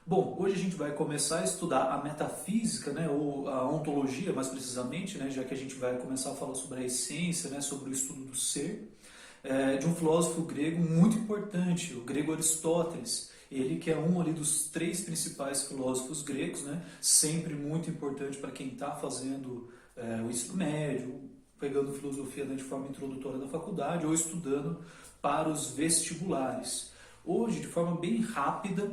Bom, hoje a gente vai começar a estudar a metafísica, né, ou a ontologia, mais precisamente, né, já que a gente vai começar a falar sobre a essência, né, sobre o estudo do ser, de um filósofo grego muito importante, o grego Aristóteles. Ele que é um ali dos três principais filósofos gregos, né, sempre muito importante para quem está fazendo o ensino médio, pegando filosofia, né, de forma introdutória da faculdade ou estudando para os vestibulares. Hoje, de forma bem rápida,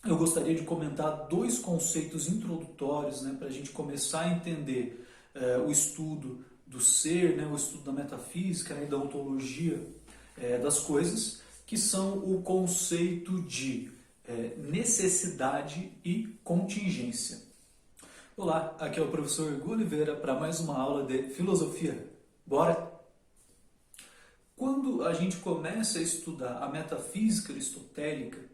eu gostaria de comentar dois conceitos introdutórios, né, para a gente começar a entender o estudo do ser, né, o estudo da metafísica, né, e da ontologia das coisas, que são o conceito de necessidade e contingência. Olá, aqui é o professor Hugo Oliveira para mais uma aula de filosofia. Bora? Quando a gente começa a estudar a metafísica aristotélica,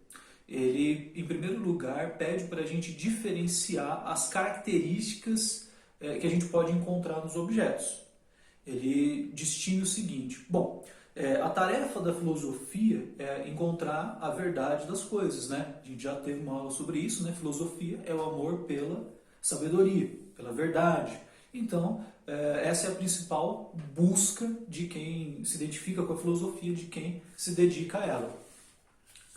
ele, em primeiro lugar, pede para a gente diferenciar as características que a gente pode encontrar nos objetos. Ele distingue o seguinte: bom, a tarefa da filosofia é encontrar a verdade das coisas, né? A gente já teve uma aula sobre isso, né? Filosofia é o amor pela sabedoria, pela verdade. Então, essa é a principal busca de quem se identifica com a filosofia, de quem se dedica a ela.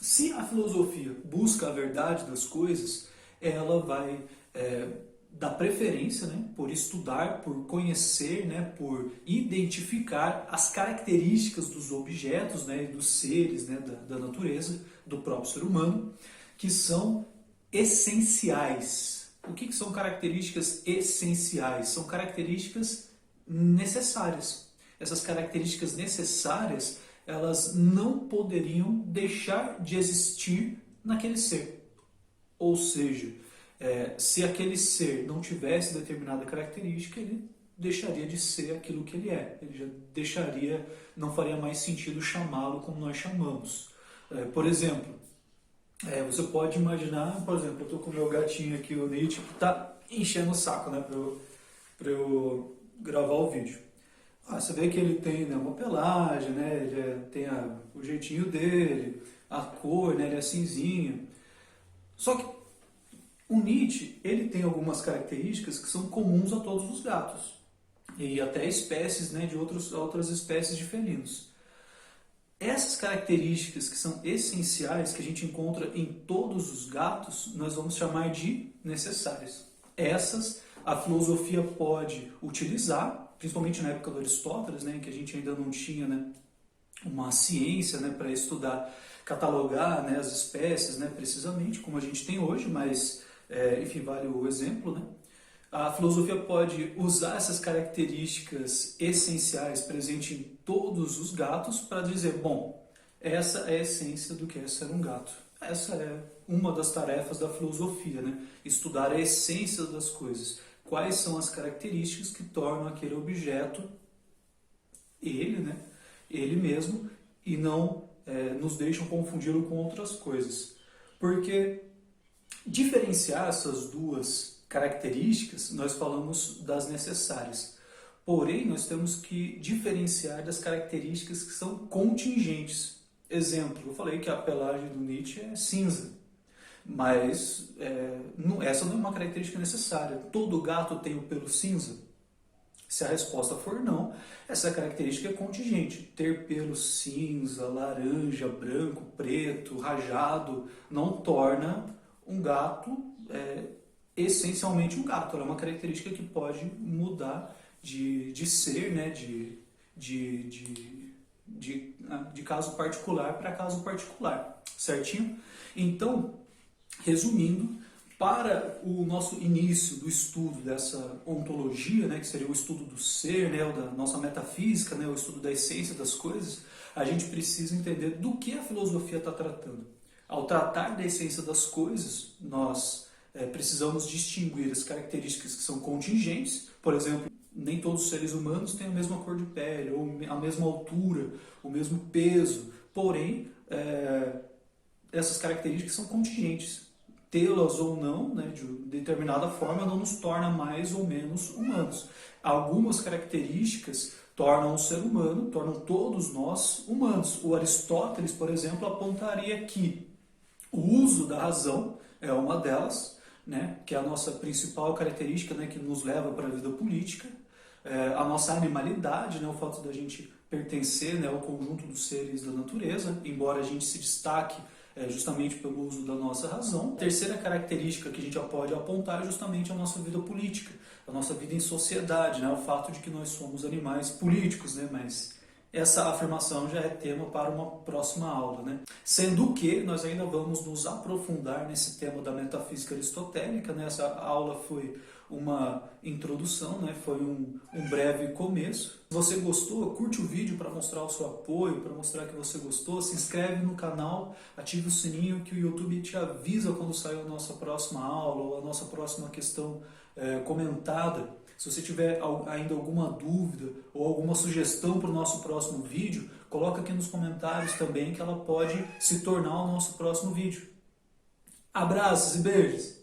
Se a filosofia busca a verdade das coisas, ela vai dar preferência, né, por estudar, por conhecer, né, por identificar as características dos objetos, né, dos seres, né, da natureza, do próprio ser humano, que são essenciais. O que são características essenciais? São características necessárias. Essas características necessárias, elas não poderiam deixar de existir naquele ser. Ou seja, se aquele ser não tivesse determinada característica, ele deixaria de ser aquilo que ele é. Ele já deixaria, não faria mais sentido chamá-lo como nós chamamos. Por exemplo, você pode imaginar, por exemplo, eu estou com o meu gatinho aqui, o Nietzsche, que está enchendo o saco, né, para eu gravar o vídeo. Você vê que ele tem, né, uma pelagem, né, ele tem o jeitinho dele, a cor, né, ele é cinzinho. Só que o Nietzsche, ele tem algumas características que são comuns a todos os gatos e até espécies, né, de outras espécies de felinos. Essas características que são essenciais, que a gente encontra em todos os gatos, nós vamos chamar de necessárias. Essas a filosofia pode utilizar, principalmente na época do Aristóteles, né, em que a gente ainda não tinha, né, uma ciência, né, para estudar, catalogar, né, as espécies, né, precisamente, como a gente tem hoje, mas, enfim, vale o exemplo, né? A filosofia pode usar essas características essenciais presentes em todos os gatos para dizer, bom, essa é a essência do que é ser um gato. Essa é uma das tarefas da filosofia, né? Estudar a essência das coisas. Quais são as características que tornam aquele objeto ele, né? Ele mesmo, e não nos deixam confundi-lo com outras coisas. Porque diferenciar essas duas características, nós falamos das necessárias. Porém, nós temos que diferenciar das características que são contingentes. Exemplo, eu falei que a pelagem do Nietzsche é cinza, mas essa não é uma característica necessária. Todo gato tem o pelo cinza? Se a resposta for não, essa característica é contingente. Ter pelo cinza, laranja, branco, preto, rajado, não torna um gato essencialmente um gato. Ela é uma característica que pode mudar de ser, né, de caso particular para caso particular, certinho? Então, resumindo, para o nosso início do estudo dessa ontologia, né, que seria o estudo do ser, né, o da nossa metafísica, né, o estudo da essência das coisas, a gente precisa entender do que a filosofia está tratando. Ao tratar da essência das coisas, nós precisamos distinguir as características que são contingentes. Por exemplo, nem todos os seres humanos têm a mesma cor de pele, ou a mesma altura, o mesmo peso. Porém, essas características são contingentes. Tê-las ou não, né, de determinada forma, não nos torna mais ou menos humanos. Algumas características tornam o ser humano, tornam todos nós humanos. O Aristóteles, por exemplo, apontaria que O uso da razão é uma delas, né, que é a nossa principal característica, né, que nos leva para a vida política. A nossa animalidade, né, o fato da gente pertencer, né, ao conjunto dos seres da natureza, embora a gente se destaque justamente pelo uso da nossa razão. A terceira característica que a gente já pode apontar é justamente a nossa vida política, a nossa vida em sociedade, né, o fato de que nós somos animais políticos, né, mas essa afirmação já é tema para uma próxima aula, né? Sendo que nós ainda vamos nos aprofundar nesse tema da metafísica aristotélica, né? Essa aula foi uma introdução, né? Foi um breve começo. Se você gostou, curte o vídeo para mostrar o seu apoio, para mostrar que você gostou, se inscreve no canal, ative o sininho que o YouTube te avisa quando sair a nossa próxima aula ou a nossa próxima questão comentada. Se você tiver ainda alguma dúvida ou alguma sugestão para o nosso próximo vídeo, coloca aqui nos comentários também que ela pode se tornar o nosso próximo vídeo. Abraços e beijos!